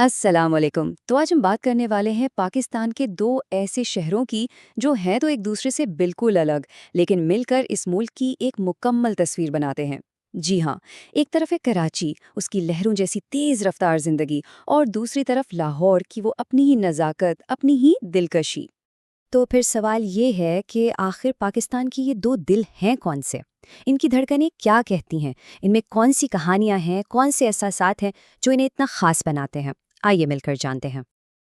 अस्सलाम वालेकुम। तो आज हम बात करने वाले हैं पाकिस्तान के दो ऐसे शहरों की जो हैं तो एक दूसरे से बिल्कुल अलग, लेकिन मिलकर इस मुल्क की एक मुकम्मल तस्वीर बनाते हैं। जी हाँ, एक तरफ है कराची, उसकी लहरों जैसी तेज़ रफ्तार ज़िंदगी, और दूसरी तरफ लाहौर की वो अपनी ही नज़ाकत, अपनी ही दिलकशी। तो फिर सवाल ये है कि आखिर पाकिस्तान की ये दो दिल हैं कौन से? इनकी धड़कनें क्या कहती हैं? इनमें कौन सी कहानियां हैं, कौन से एहसासात हैं जो इन्हें इतना खास बनाते हैं? आइए मिलकर जानते हैं।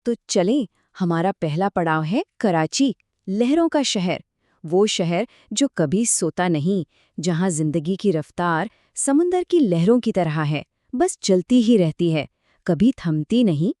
तो चलें, हमारा पहला पड़ाव है कराची, लहरों का शहर। वो शहर जो कभी सोता नहीं, जहां जिंदगी की रफ्तार समुंदर की लहरों की तरह है, बस चलती ही रहती है, कभी थमती नहीं।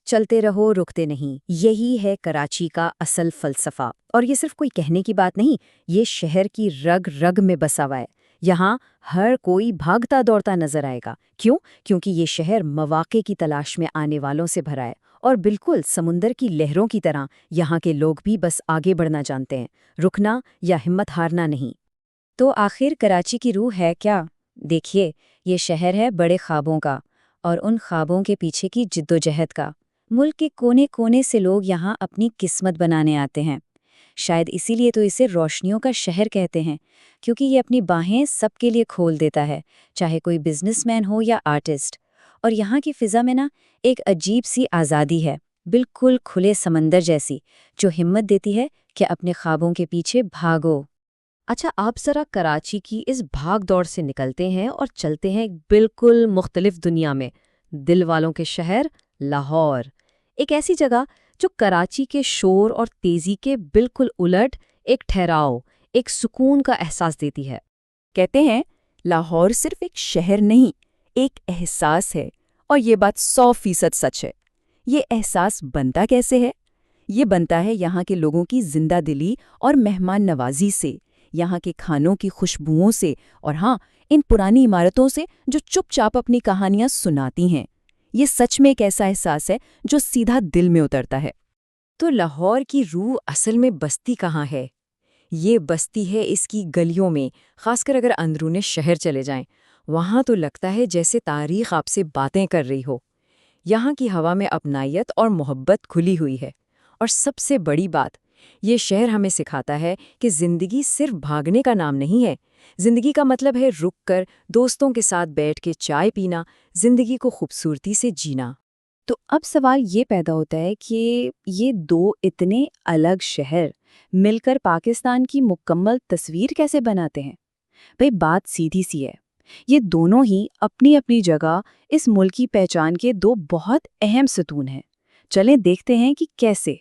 चलते रहो, रुकते नहीं, यही है कराची का असल फलसफा। और ये सिर्फ कोई कहने की बात नहीं, ये शहर की रग रग में बसा हुआ है। यहाँ हर कोई भागता दौड़ता नजर आएगा। क्यों? क्योंकि ये शहर मौके की तलाश में आने वालों से भरा है। और बिल्कुल समुंदर की लहरों की तरह यहाँ के लोग भी बस आगे बढ़ना जानते हैं, रुकना या हिम्मत हारना नहीं। तो आखिर कराची की रूह है क्या? देखिए, ये शहर है बड़े ख्वाबों का, और उन ख्वाबों के पीछे की जिद्दोजहद का। मुल्क के कोने कोने से लोग यहाँ अपनी किस्मत बनाने आते हैं। शायद इसीलिए तो इसे रोशनियों का शहर कहते हैं, क्योंकि ये अपनी बाहें सबके लिए खोल देता है, चाहे कोई बिजनेसमैन हो या आर्टिस्ट। और यहाँ की फिजा में ना एक अजीब सी आज़ादी है, बिल्कुल खुले समंदर जैसी, जो हिम्मत देती है कि अपने ख्वाबों के पीछे भागो। अच्छा, आप ज़रा कराची की इस भाग दौड़ से निकलते हैं और चलते हैं एक बिल्कुल मुख्तलिफ दुनिया में। दिल वालों के शहर लाहौर, एक ऐसी जगह जो कराची के शोर और तेज़ी के बिल्कुल उलट एक ठहराव, एक सुकून का एहसास देती है। कहते हैं लाहौर सिर्फ एक शहर नहीं, एक एहसास है। और ये बात 100% सच है। ये एहसास बनता कैसे है? ये बनता है यहाँ के लोगों की जिंदा दिली और मेहमान नवाजी से, यहाँ के खानों की खुशबुओं से, और हाँ, इन पुरानी इमारतों से जो चुपचाप अपनी कहानियां सुनाती हैं। ये सच में एक ऐसा एहसास है जो सीधा दिल में उतरता है। तो लाहौर की रूह असल में बस्ती कहाँ है? ये बस्ती है इसकी गलियों में, खासकर अगर अंदरूने शहर चले जाएं। वहाँ तो लगता है जैसे तारीख आपसे बातें कर रही हो। यहाँ की हवा में अपनायत और मोहब्बत खुली हुई है। और सबसे बड़ी बात, ये शहर हमें सिखाता है कि ज़िंदगी सिर्फ भागने का नाम नहीं है। ज़िंदगी का मतलब है रुक कर दोस्तों के साथ बैठ के चाय पीना, ज़िंदगी को खूबसूरती से जीना। तो अब सवाल ये पैदा होता है कि ये दो इतने अलग शहर मिलकर पाकिस्तान की मुकम्मल तस्वीर कैसे बनाते हैं? भाई, बात सीधी सी है। ये दोनों ही अपनी अपनी जगह इस मुल्क की पहचान के दो बहुत अहम सतून हैं। चलें देखते हैं कि कैसे।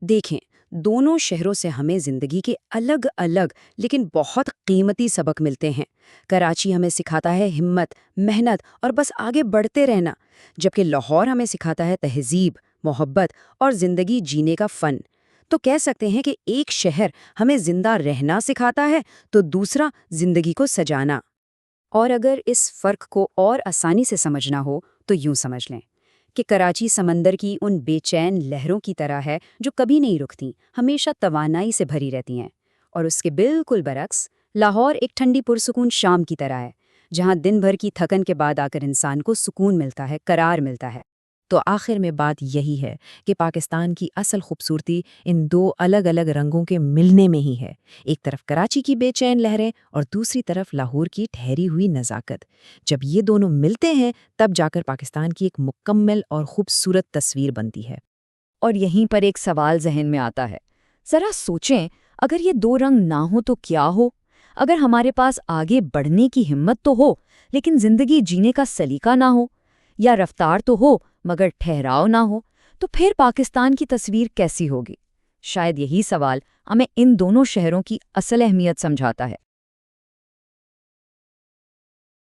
देखें, दोनों शहरों से हमें जिंदगी के अलग अलग लेकिन बहुत कीमती सबक मिलते हैं। कराची हमें सिखाता है हिम्मत, मेहनत और बस आगे बढ़ते रहना, जबकि लाहौर हमें सिखाता है तहजीब, मोहब्बत और जिंदगी जीने का फन। तो कह सकते हैं कि एक शहर हमें जिंदा रहना सिखाता है, तो दूसरा जिंदगी को सजाना। और अगर इस फर्क को और आसानी से समझना हो तो यूं समझ लें कि कराची समंदर की उन बेचैन लहरों की तरह है जो कभी नहीं रुकती, हमेशा तवानाई से भरी रहती हैं। और उसके बिल्कुल बरक्स लाहौर एक ठंडी पुरसुकून शाम की तरह है, जहां दिन भर की थकन के बाद आकर इंसान को सुकून मिलता है, करार मिलता है। तो आखिर में बात यही है कि पाकिस्तान की असल खूबसूरती इन दो अलग अलग रंगों के मिलने में ही है। एक तरफ कराची की बेचैन लहरें और दूसरी तरफ लाहौर की ठहरी हुई नज़ाकत। जब ये दोनों मिलते हैं तब जाकर पाकिस्तान की एक मुकम्मल और खूबसूरत तस्वीर बनती है। और यहीं पर एक सवाल जहन में आता है। जरा सोचें, अगर ये दो रंग ना हो तो क्या हो? अगर हमारे पास आगे बढ़ने की हिम्मत तो हो, लेकिन जिंदगी जीने का सलीका ना हो, या रफ्तार तो हो मगर ठहराव ना हो, तो फिर पाकिस्तान की तस्वीर कैसी होगी? शायद यही सवाल हमें इन दोनों शहरों की असल अहमियत समझाता है।